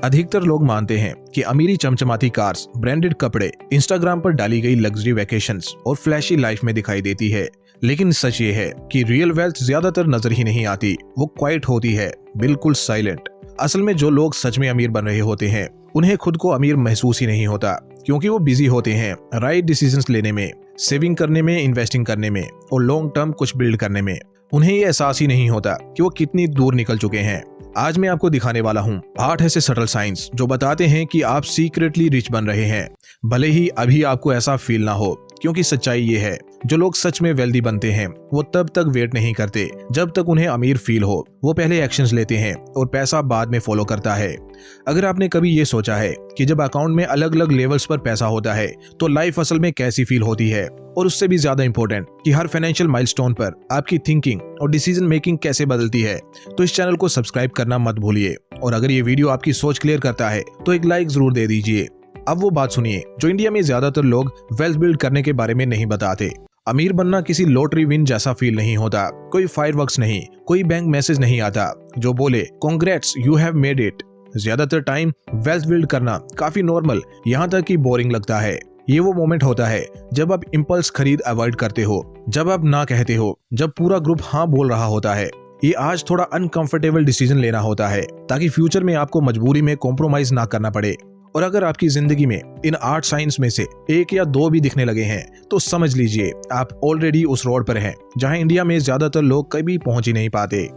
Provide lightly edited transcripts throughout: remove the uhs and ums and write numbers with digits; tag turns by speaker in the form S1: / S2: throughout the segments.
S1: अधिकतर लोग मानते हैं कि अमीरी चमचमाती कार्स, ब्रांडेड कपड़े, इंस्टाग्राम पर डाली गई लग्जरी वैकेशंस और फ्लैशी लाइफ में दिखाई देती है। लेकिन सच ये है कि रियल वेल्थ ज्यादातर नजर ही नहीं आती, वो क्वाइट होती है, बिल्कुल साइलेंट। असल में जो लोग सच में अमीर बन रहे होते हैं उन्हें खुद को अमीर महसूस ही नहीं होता, क्योंकि वो बिजी होते हैं राइट डिसीजंस लेने में, सेविंग करने में, इन्वेस्टिंग करने में और लॉन्ग टर्म कुछ बिल्ड करने में। उन्हें ये एहसास ही नहीं होता कि वो कितनी दूर निकल चुके हैं। आज मैं आपको दिखाने वाला हूँ 8 ऐसे सटल साइंस जो बताते हैं कि आप सीक्रेटली रिच बन रहे हैं, भले ही अभी आपको ऐसा फील ना हो। क्योंकि सच्चाई ये है, जो लोग सच में वेल्दी बनते हैं वो तब तक वेट नहीं करते जब तक उन्हें अमीर फील हो। वो पहले एक्शंस लेते हैं और पैसा बाद में फॉलो करता है। अगर आपने कभी ये सोचा है कि जब अकाउंट में अलग अलग लेवल्स पर पैसा होता है तो लाइफ असल में कैसी फील होती है, और उससे भी ज्यादा इंपॉर्टेंट कि हर फाइनेंशियल माइलस्टोन पर आपकी थिंकिंग और डिसीजन मेकिंग कैसे बदलती है, तो इस चैनल को सब्सक्राइब करना मत भूलिए। और अगर ये वीडियो आपकी सोच क्लियर करता है तो एक लाइक जरूर दे दीजिए। अब वो बात सुनिए जो इंडिया में ज्यादातर लोग वेल्थ बिल्ड करने के बारे में नहीं बताते। अमीर बनना किसी लॉटरी विन जैसा फील नहीं होता, कोई फायरवर्क्स नहीं, कोई बैंक मैसेज नहीं आता जो बोले congrats you have made it. ज्यादातर टाइम वेल्थ बिल्ड करना काफी नॉर्मल, यहाँ तक कि बोरिंग लगता है। ये वो मोमेंट होता है जब आप इम्पल्स खरीद अवॉइड करते हो, जब आप ना कहते हो, जब पूरा ग्रुप हाँ बोल रहा होता है। ये आज थोड़ा अनकंफर्टेबल डिसीजन लेना होता है ताकि फ्यूचर में आपको मजबूरी में कॉम्प्रोमाइज ना करना पड़े। और अगर आपकी जिंदगी में इन 8 साइंस में से 1 या 2 भी दिखने लगे हैं तो समझ लीजिए आप ऑलरेडी उस रोड पर हैं जहां इंडिया में ज्यादातर लोग कभी पहुंच ही नहीं पाते।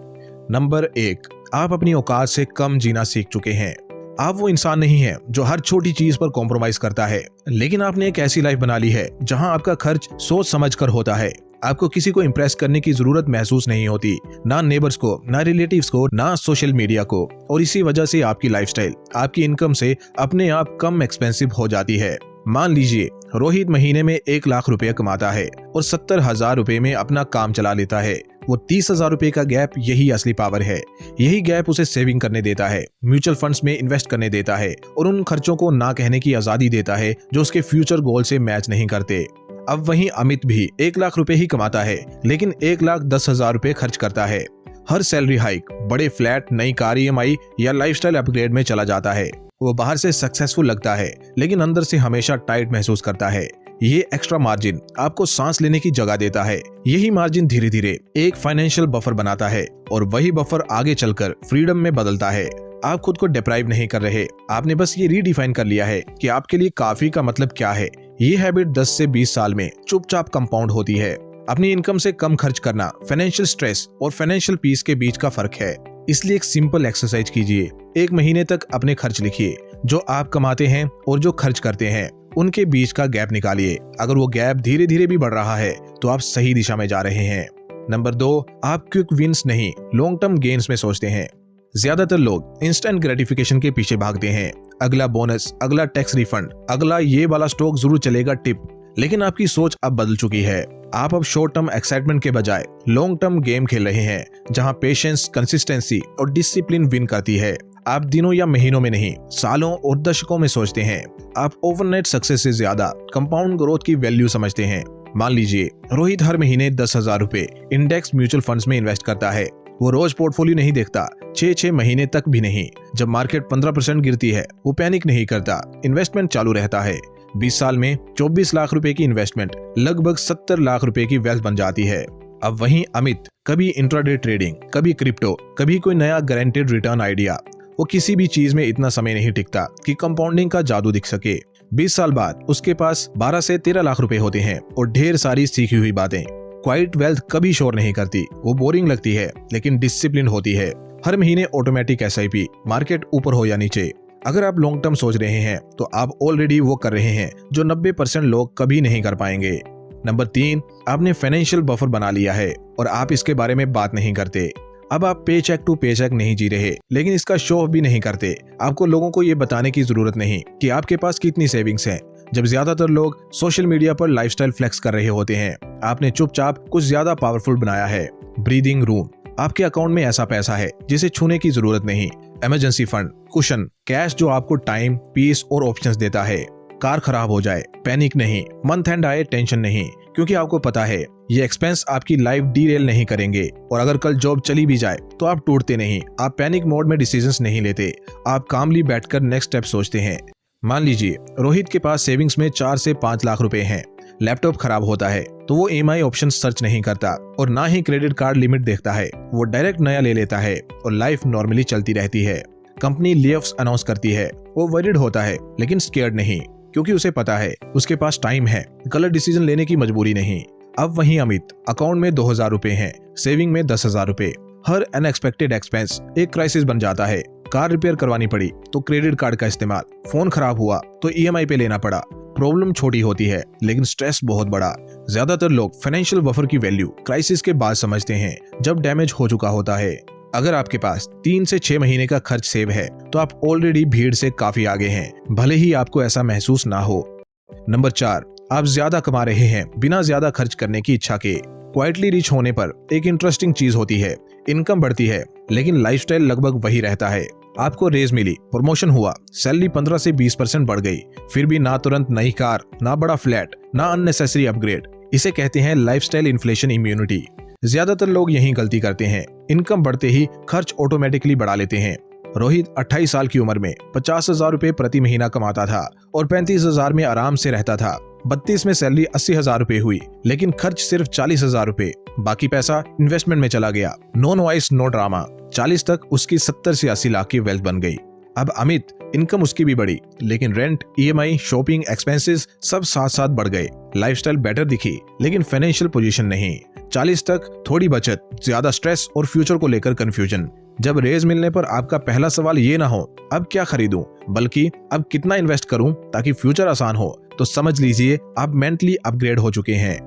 S1: नंबर 1, आप अपनी औकात से कम जीना सीख चुके हैं। आप वो इंसान नहीं है जो हर छोटी चीज पर कॉम्प्रोमाइज करता है, लेकिन आपने एक ऐसी लाइफ बना ली है जहां आपका खर्च सोच समझ कर होता है। आपको किसी को इम्प्रेस करने की जरूरत महसूस नहीं होती, ना नेबर्स को, ना रिलेटिव्स को, ना सोशल मीडिया को। और इसी वजह से आपकी लाइफस्टाइल आपकी इनकम से अपने आप कम एक्सपेंसिव हो जाती है। मान लीजिए रोहित महीने में 1 लाख रुपए कमाता है और 70,000 रुपए में अपना काम चला लेता है। वो 30,000 रुपए का गैप, यही असली पावर है। यही गैप उसे सेविंग करने देता है, म्यूचुअल फंड्स में इन्वेस्ट करने देता है और उन खर्चों को ना कहने की आजादी देता है जो उसके फ्यूचर गोल से मैच नहीं करते। अब वहीं अमित भी 1 लाख रुपए ही कमाता है, लेकिन 1,10,000 रुपए खर्च करता है। हर सैलरी हाइक, बड़े फ्लैट, नई कार EMI या लाइफस्टाइल अपग्रेड में चला जाता है। वो बाहर से सक्सेसफुल लगता है लेकिन अंदर से हमेशा टाइट महसूस करता है। ये एक्स्ट्रा मार्जिन आपको सांस लेने की जगह देता है। यही मार्जिन धीरे धीरे एक फाइनेंशियल बफर बनाता है और वही बफर आगे चलकर फ्रीडम में बदलता है। आप खुद को डिप्राइव नहीं कर रहे, आपने बस ये रीडिफाइन कर लिया है कि आपके लिए काफी का मतलब क्या है। ये हैबिट 10 से 20 साल में चुपचाप कंपाउंड होती है। अपनी इनकम से कम खर्च करना फाइनेंशियल स्ट्रेस और फाइनेंशियल पीस के बीच का फर्क है। इसलिए एक सिंपल एक्सरसाइज कीजिए। 1 महीने तक अपने खर्च लिखिए, जो आप कमाते हैं और जो खर्च करते हैं उनके बीच का गैप निकालिए। अगर वो गैप धीरे धीरे भी बढ़ रहा है तो आप सही दिशा में जा रहे हैं। नंबर 2, आप क्विक विंस नहीं, लॉन्ग टर्म गेन्स में सोचते हैं। ज्यादातर लोग इंस्टेंट ग्रेटिफिकेशन के पीछे भागते हैं। अगला बोनस, अगला टैक्स रिफंड, अगला ये वाला स्टॉक जरूर चलेगा टिप। लेकिन आपकी सोच अब बदल चुकी है। आप अब शॉर्ट टर्म एक्साइटमेंट के बजाय लॉन्ग टर्म गेम खेल रहे हैं, जहां पेशेंस, कंसिस्टेंसी और डिसिप्लिन विन करती है। आप दिनों या महीनों में नहीं, सालों और दशकों में सोचते हैं। आप ओवरनाइट सक्सेस से ज्यादा कंपाउंड ग्रोथ की वैल्यू समझते हैं। मान लीजिए रोहित हर महीने 10,000 रुपए इंडेक्स म्यूचुअल फंड्स में इन्वेस्ट करता है। वो रोज पोर्टफोलियो नहीं देखता, 6 महीने तक भी नहीं। जब मार्केट 15% गिरती है वो पैनिक नहीं करता, इन्वेस्टमेंट चालू रहता है। 20 साल में 24 लाख रुपए की इन्वेस्टमेंट लगभग 70 लाख रुपए की वेल्थ बन जाती है। अब वहीं अमित, कभी इंट्राडे ट्रेडिंग, कभी क्रिप्टो, कभी कोई नया गारंटेड रिटर्न आइडिया। वो किसी भी चीज में इतना समय नहीं टिकता कि कंपाउंडिंग का जादू दिख सके। 20 साल बाद उसके पास 12 से 13 लाख रुपए होते हैं और ढेर सारी सीखी हुई बातें। क्वाइट वेल्थ कभी शोर नहीं करती, वो बोरिंग लगती है लेकिन डिसिप्लिन होती है। हर महीने ऑटोमेटिक SIP, मार्केट ऊपर हो या नीचे। अगर आप लॉन्ग टर्म सोच रहे हैं तो आप ऑलरेडी वो कर रहे हैं जो 90% लोग कभी नहीं कर पाएंगे। नंबर 3, आपने फाइनेंशियल बफर बना लिया है और आप इसके बारे में बात नहीं करते। अब आप पे चेक टू पे चेक नहीं जी रहे, लेकिन इसका शो ऑफ भी नहीं करते। आपको लोगों को ये बताने की जरूरत नहीं कि आपके पास कितनी सेविंग्स हैं। जब ज्यादातर लोग सोशल मीडिया पर लाइफस्टाइल फ्लेक्स कर रहे होते हैं, आपने चुपचाप कुछ ज्यादा पावरफुल बनाया है। ब्रीदिंग रूम, आपके अकाउंट में ऐसा पैसा है जिसे छूने की जरूरत नहीं। इमरजेंसी फंड, कुशन, कैश जो आपको टाइम, पीस और ऑप्शंस देता है। कार खराब हो जाए, पैनिक नहीं। मंथ एंड आए, टेंशन नहीं। क्योंकि आपको पता है ये एक्सपेंस आपकी लाइफ डीरेल नहीं करेंगे, और अगर कल जॉब चली भी जाए तो आप टूटते नहीं, आप पैनिक मोड में डिसीजंस नहीं लेते, आप कामली बैठकर नेक्स्ट स्टेप सोचते हैं। मान लीजिए रोहित के पास सेविंग्स में 4 से 5 लाख रुपए हैं, लैपटॉप खराब होता है तो वो EMI ऑप्शन सर्च नहीं करता और ना ही क्रेडिट कार्ड लिमिट देखता है, वो डायरेक्ट नया ले लेता है और लाइफ नॉर्मली चलती रहती है। कंपनी लेऑफ्स अनाउंस करती है, वो वरीड होता है लेकिन स्केर्ड नहीं, क्योंकि उसे पता है उसके पास टाइम है, गलत डिसीजन लेने की मजबूरी नहीं। अब वहीं अमित, अकाउंट में 2000 रुपए हैं, सेविंग में 10,000 रुपए। हर अनएक्सपेक्टेड एक्सपेंस एक क्राइसिस बन जाता है। कार रिपेयर करवानी पड़ी तो क्रेडिट कार्ड का इस्तेमाल, फोन खराब हुआ तो EMI पे लेना पड़ा। प्रॉब्लम छोटी होती है लेकिन स्ट्रेस बहुत बड़ा। ज्यादातर लोग फाइनेंशियल बफर की वैल्यू क्राइसिस के बाद समझते हैं, जब डैमेज हो चुका होता है। अगर आपके पास 3 से 6 महीने का खर्च सेव है तो आप ऑलरेडी भीड़ से काफी आगे हैं, भले ही आपको ऐसा महसूस ना हो। नंबर 4, आप ज्यादा कमा रहे हैं बिना ज्यादा खर्च करने की इच्छा के। क्वाइटली रिच होने पर एक इंटरेस्टिंग चीज होती है, इनकम बढ़ती है लेकिन लाइफस्टाइल लगभग वही रहता है। आपको रेज मिली, प्रमोशन हुआ, सैलरी 15 से 20% बढ़ गई, फिर भी ना तुरंत नई कार, ना बड़ा फ्लैट, ना अननेसेसरी अपग्रेड। इसे कहते हैं लाइफस्टाइल इन्फ्लेशन इम्यूनिटी। ज्यादातर लोग यही गलती करते हैं, इनकम बढ़ते ही खर्च ऑटोमेटिकली बढ़ा लेते हैं। रोहित 28 साल की उम्र में 50,000 रुपए प्रति महीना कमाता था और 35,000 में आराम से रहता था। 32 में सैलरी 80,000 रुपए हुई, लेकिन खर्च सिर्फ 40,000 रुपए। बाकी पैसा इन्वेस्टमेंट में चला गया। No noise no drama. 40 तक उसकी 70 से 80 लाख की वेल्थ बन गई। अब अमित, इनकम उसकी भी बढ़ी, लेकिन रेंट, EMI, शॉपिंग एक्सपेंसेस सब साथ साथ बढ़ गए। लाइफस्टाइल बेटर दिखी लेकिन फाइनेंशियल पोजीशन नहीं। 40 तक थोड़ी बचत, ज्यादा स्ट्रेस और फ्यूचर को लेकर कंफ्यूजन। जब रेज मिलने पर आपका पहला सवाल ये ना हो अब क्या खरीदूं, बल्कि अब कितना इन्वेस्ट करूं ताकि फ्यूचर आसान हो, तो समझ लीजिए आप मेंटली अपग्रेड हो चुके हैं।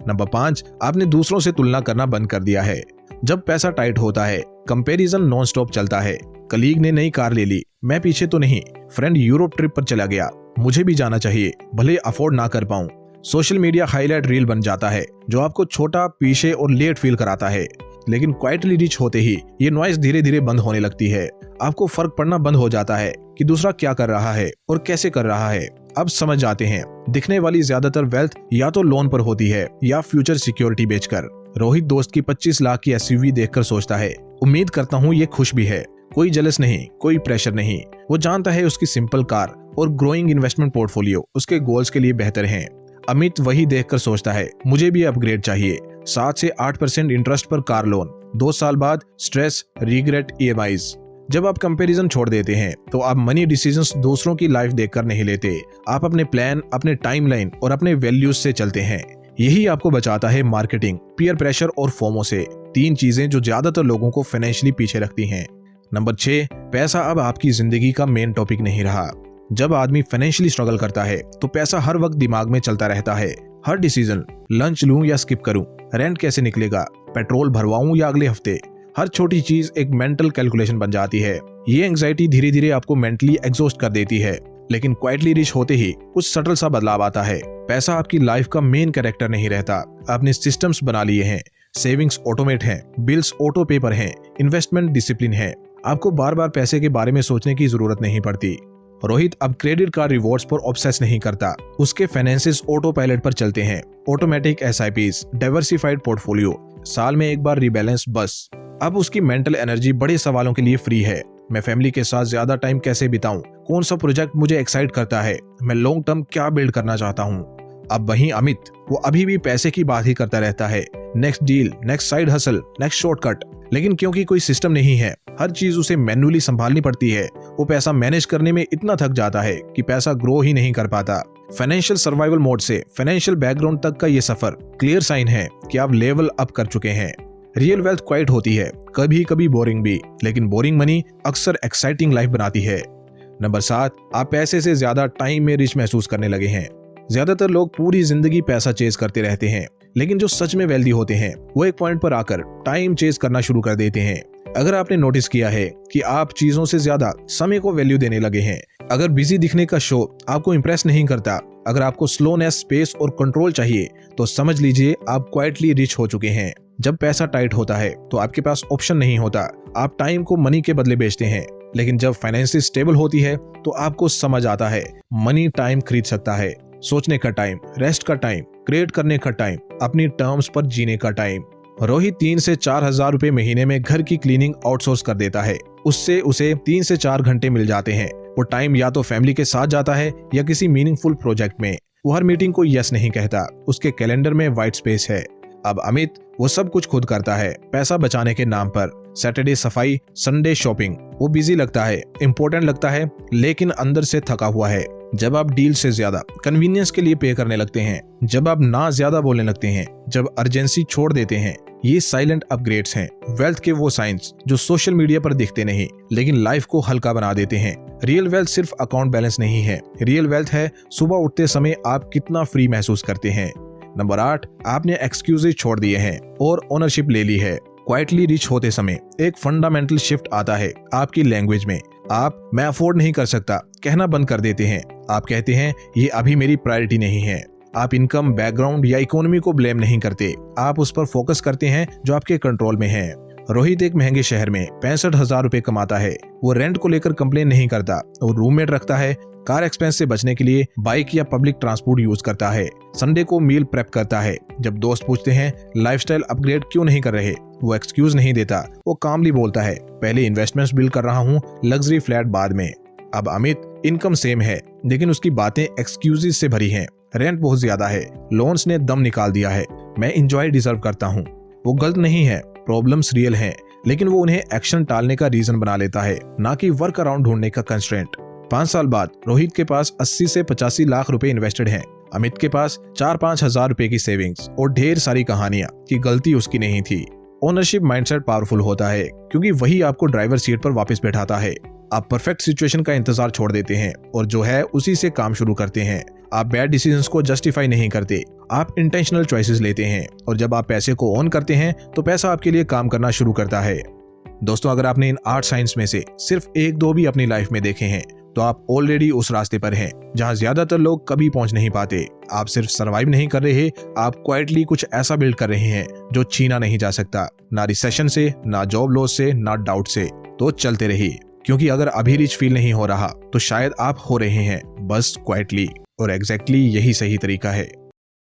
S1: नंबर 5, आपने दूसरों से तुलना करना बंद कर दिया है। जब पैसा टाइट होता है, कंपैरिजन नॉन स्टॉप चलता है। कलीग ने नई कार ले ली, मैं पीछे तो नहीं। फ्रेंड यूरोप ट्रिप पर चला गया, मुझे भी जाना चाहिए, भले अफोर्ड ना कर पाऊं। सोशल मीडिया हाईलाइट रील बन जाता है जो आपको छोटा, पीछे और लेट फील कराता है। लेकिन क्वाइटली रिच होते ही ये नॉइस धीरे धीरे बंद होने लगती है। आपको फर्क पड़ना बंद हो जाता है कि दूसरा क्या कर रहा है और कैसे कर रहा है। अब समझ जाते हैं, दिखने वाली ज्यादातर वेल्थ या तो लोन पर होती है या फ्यूचर सिक्योरिटी बेचकर। रोहित दोस्त की 25 लाख की SUV देखकर सोचता है, उम्मीद करता हूँ ये खुश भी है। कोई जेलस नहीं, कोई प्रेशर नहीं। वो जानता है उसकी सिंपल कार और ग्रोइंग इन्वेस्टमेंट पोर्टफोलियो उसके गोल्स के लिए बेहतर हैं। अमित वही देखकर सोचता है, मुझे भी अपग्रेड चाहिए। 7 से 8% इंटरेस्ट पर कार लोन, 2 साल बाद स्ट्रेस, रिग्रेट, EMIs। जब आप कंपैरिजन छोड़ देते हैं तो आप मनी डिसीजंस दूसरों की लाइफ देखकर नहीं लेते। आप अपने प्लान, अपने टाइमलाइन और अपने वैल्यूज से चलते हैं। यही आपको बचाता है मार्केटिंग, पीयर प्रेशर और फोमो से। 3 चीजें जो ज्यादातर लोगों को फाइनेंशियली पीछे रखती हैं। नंबर 6, पैसा अब आपकी जिंदगी का मेन टॉपिक नहीं रहा। जब आदमी फाइनेंशियली स्ट्रगल करता है तो पैसा हर वक्त दिमाग में चलता रहता है। हर डिसीजन, लंच लूं या स्किप करूं, रेंट कैसे निकलेगा, पेट्रोल भरवाऊं या अगले हफ्ते, हर छोटी चीज एक मेंटल कैलकुलेशन बन जाती है। ये एंग्जाइटी धीरे धीरे आपको मेंटली एग्जॉस्ट कर देती है। लेकिन क्वाइटली रिच होते ही कुछ सटल सा बदलाव आता है। पैसा आपकी लाइफ का मेन कैरेक्टर नहीं रहता। आपने सिस्टम्स बना लिए हैं, सेविंग्स ऑटोमेट हैं, बिल्स ऑटो पे पर हैं, इन्वेस्टमेंट डिसिप्लिन है। आपको बार बार पैसे के बारे में सोचने की जरूरत नहीं पड़ती। रोहित अब क्रेडिट कार्ड रिवॉर्ड्स पर ऑब्सेस नहीं करता। उसके फाइनेंसेस ऑटो पायलट पर चलते हैं। ऑटोमेटिक SIPs, डाइवर्सिफाइड पोर्टफोलियो, साल में एक बार रिबैलेंस बस। अब उसकी मेंटल एनर्जी बड़े सवालों के लिए फ्री है। मैं फैमिली के साथ ज्यादा टाइम कैसे बिताऊं, कौन सा प्रोजेक्ट मुझे एक्साइट करता है, मैं लॉन्ग टर्म क्या बिल्ड करना चाहता हूँ। अब वहीं अमित, वो अभी भी पैसे की बात ही करता रहता है। Next deal, next side hustle, next shortcut. लेकिन क्योंकि कोई सिस्टम नहीं है, हर चीज उसे मैन्युअली संभालनी पड़ती है। वो पैसा मैनेज करने में इतना थक जाता है कि पैसा ग्रो ही नहीं कर पाता। फाइनेंशियल सर्वाइवल मोड से फाइनेंशियल बैकग्राउंड तक का ये सफर क्लियर साइन है कि आप लेवल अप कर चुके हैं। रियल वेल्थ क्वाइट होती है, कभी कभी बोरिंग भी, लेकिन बोरिंग मनी अक्सर एक्साइटिंग लाइफ बनाती है। नंबर 7, आप पैसे से ज्यादा टाइम में रिच महसूस करने लगे हैं। ज्यादातर लोग पूरी जिंदगी पैसा चेज करते रहते हैं, लेकिन जो सच में वेल्दी होते हैं वो एक पॉइंट पर आकर टाइम चेज करना शुरू कर देते हैं। अगर आपने नोटिस किया है कि आप चीजों से ज्यादा समय को वैल्यू देने लगे हैं, अगर बिजी दिखने का शो आपको इंप्रेस नहीं करता, अगर आपको स्लोनेस, स्पेस और कंट्रोल चाहिए, तो समझ लीजिए आप क्वाइटली रिच हो चुके हैं। जब पैसा टाइट होता है तो आपके पास ऑप्शन नहीं होता, आप टाइम को मनी के बदले बेचते हैं। लेकिन जब फाइनेंस स्टेबल होती है तो आपको समझ आता है मनी टाइम खरीद सकता है, सोचने का टाइम, रेस्ट का टाइम, क्रिएट करने का टाइम, अपनी टर्म्स पर जीने का टाइम। रोहित 3 से 4 हजार रुपए महीने में घर की क्लीनिंग आउटसोर्स कर देता है। उससे उसे 3 से 4 घंटे मिल जाते हैं। वो टाइम या तो फैमिली के साथ जाता है या किसी मीनिंगफुल प्रोजेक्ट में। वो हर मीटिंग को यस नहीं कहता, उसके कैलेंडर में व्हाइट स्पेस है। अब अमित वो सब कुछ खुद करता है, पैसा बचाने के नाम पर। सैटरडे सफाई, संडे शॉपिंग। वो बिजी लगता है, इंपॉर्टेंट लगता है, लेकिन अंदर से थका हुआ है। जब आप डील से ज्यादा कन्वीनियंस के लिए पे करने लगते हैं, जब आप ना ज्यादा बोलने लगते हैं, जब अर्जेंसी छोड़ देते हैं, ये साइलेंट अपग्रेड्स हैं। वेल्थ के वो साइंस जो सोशल मीडिया पर दिखते नहीं, लेकिन लाइफ को हल्का बना देते हैं। रियल वेल्थ सिर्फ अकाउंट बैलेंस नहीं है, रियल वेल्थ है सुबह उठते समय आप कितना फ्री महसूस करते हैं। नंबर 8, आपने एक्सक्यूजेज छोड़ दिए हैं और ओनरशिप ले ली है। क्वाइटली रिच होते समय एक फंडामेंटल शिफ्ट आता है आपकी लैंग्वेज में। आप मैं अफोर्ड नहीं कर सकता कहना बंद कर देते हैं। आप कहते हैं ये अभी मेरी प्रायोरिटी नहीं है। आप इनकम, बैकग्राउंड या इकोनॉमी को ब्लेम नहीं करते, आप उस पर फोकस करते हैं जो आपके कंट्रोल में है। रोहित एक महंगे शहर में 65,000 रुपए कमाता है। वो रेंट को लेकर कंप्लेन नहीं करता। वो रूममेट रखता है, कार एक्सपेंस से बचने के लिए बाइक या पब्लिक ट्रांसपोर्ट यूज करता है, संडे को मील प्रेप करता है। जब दोस्त पूछते हैं लाइफस्टाइल अपग्रेड क्यों नहीं कर रहे, वो एक्सक्यूज नहीं देता, वो कामली बोलता है पहले इन्वेस्टमेंट्स बिल्ड कर रहा हूँ, लग्जरी फ्लैट बाद में। अब अमित इनकम सेम है, लेकिन उसकी बातें एक्सक्यूजेस से भरी हैं। रेंट बहुत ज्यादा है, लोन्स ने दम निकाल दिया है, मैं इंजॉय डिजर्व करता हूँ। वो गलत नहीं है, प्रॉब्लम्स रियल हैं, लेकिन वो उन्हें एक्शन टालने का रीजन बना लेता है, ना कि वर्क अराउंड ढूंढने का कंस्ट्रेंट। 5 साल बाद रोहित के पास 80 से 85 लाख रुपए इन्वेस्टेड हैं। अमित के पास 4-5 हजार रुपए की सेविंग्स और ढेर सारी कहानियां कि गलती उसकी नहीं थी। ओनरशिप माइंडसेट पावरफुल होता है, क्योंकि वही आपको ड्राइवर सीट पर वापस बैठाता है। आप परफेक्ट सिचुएशन का इंतजार छोड़ देते हैं और जो है उसी से काम शुरू करते हैं। आप बैड डिसीजंस को जस्टिफाई नहीं करते, आप इंटेंशनल चॉइसेस लेते हैं। और जब आप पैसे को ऑन करते हैं तो पैसा आपके लिए काम करना शुरू करता है। दोस्तों, अगर आपने इन 8 साइंस में से सिर्फ 1-2 भी अपनी लाइफ में देखे हैं तो आप ऑलरेडी उस रास्ते पर हैं जहां ज्यादातर लोग कभी पहुंच नहीं पाते। आप सिर्फ सरवाइव नहीं कर रहे, आप क्वाइटली कुछ ऐसा बिल्ड कर रहे हैं जो छीना नहीं जा सकता, ना रिसेशन से, ना जॉब लॉस से, ना डाउट से। तो चलते रहिए, क्योंकि अगर अभी रिच फील नहीं हो रहा तो शायद आप हो रहे हैं, बस क्वाइटली। और एग्जैक्टली यही सही तरीका है।